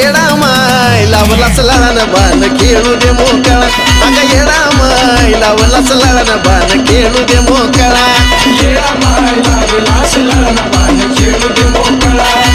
येडा माय लावलास लाळानं बाण खेळू दे मोकळा अगं येडा माय लावलास लाळानं बाण खेळू दे मोकळा येडा माय लावलास लाळानं बाण खेळू दे मोकळा